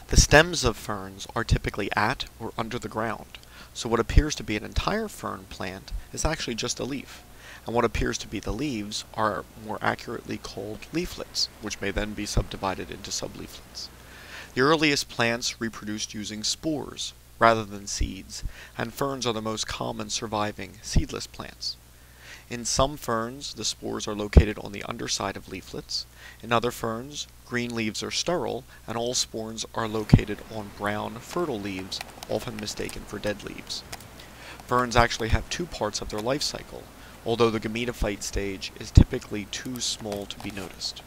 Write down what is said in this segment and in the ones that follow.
The stems of ferns are typically at or under the ground, so what appears to be an entire fern plant is actually just a leaf, and what appears to be the leaves are more accurately called leaflets, which may then be subdivided into subleaflets. The earliest plants reproduced using spores rather than seeds, and ferns are the most common surviving seedless plants. In some ferns, the spores are located on the underside of leaflets. In other ferns, green leaves are sterile, and all spores are located on brown, fertile leaves, often mistaken for dead leaves. Ferns actually have two parts of their life cycle, although the gametophyte stage is typically too small to be noticed.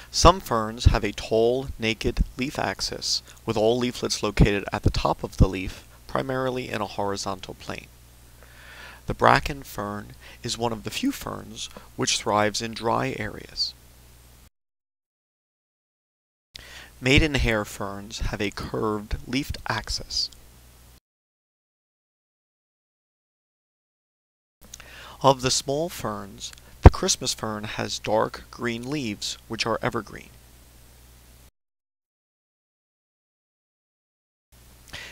Some ferns have a tall, naked leaf axis, with all leaflets located at the top of the leaf, primarily in a horizontal plane. The bracken fern is one of the few ferns which thrives in dry areas. Maidenhair ferns have a curved leafed axis. Of the small ferns, the Christmas fern has dark green leaves which are evergreen.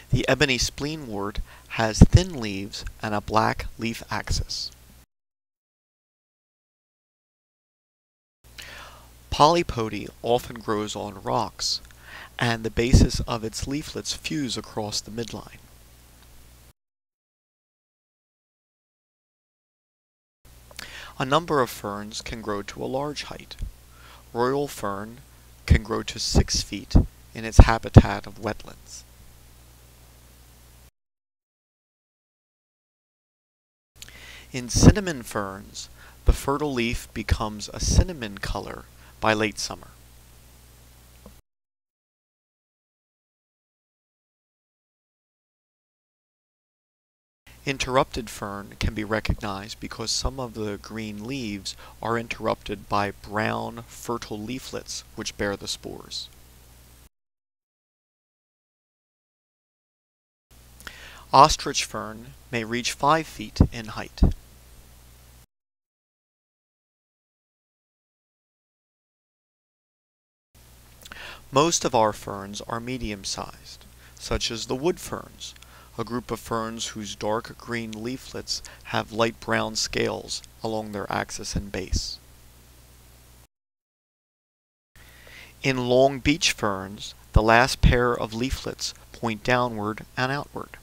The ebony spleenwort has thin leaves and a black leaf axis. Polypody often grows on rocks, and the bases of its leaflets fuse across the midline. A number of ferns can grow to a large height. Royal fern can grow to 6 feet in its habitat of wetlands. In cinnamon ferns, the fertile leaf becomes a cinnamon color by late summer. Interrupted fern can be recognized because some of the green leaves are interrupted by brown, fertile leaflets which bear the spores. Ostrich fern may reach 5 feet in height. Most of our ferns are medium-sized, such as the wood ferns, a group of ferns whose dark green leaflets have light brown scales along their axis and base. In long beech ferns, the last pair of leaflets point downward and outward.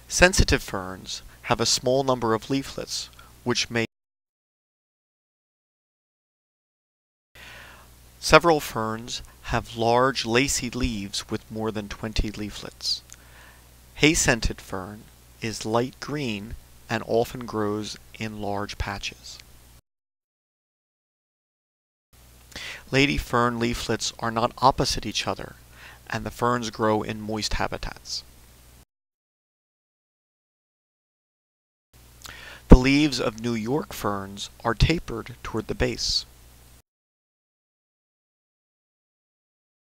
Sensitive ferns have a small number of leaflets, which may Several ferns have large lacy leaves with more than 20 leaflets. Hay-scented fern is light green and often grows in large patches. Lady fern leaflets are not opposite each other, and the ferns grow in moist habitats. The leaves of New York ferns are tapered toward the base.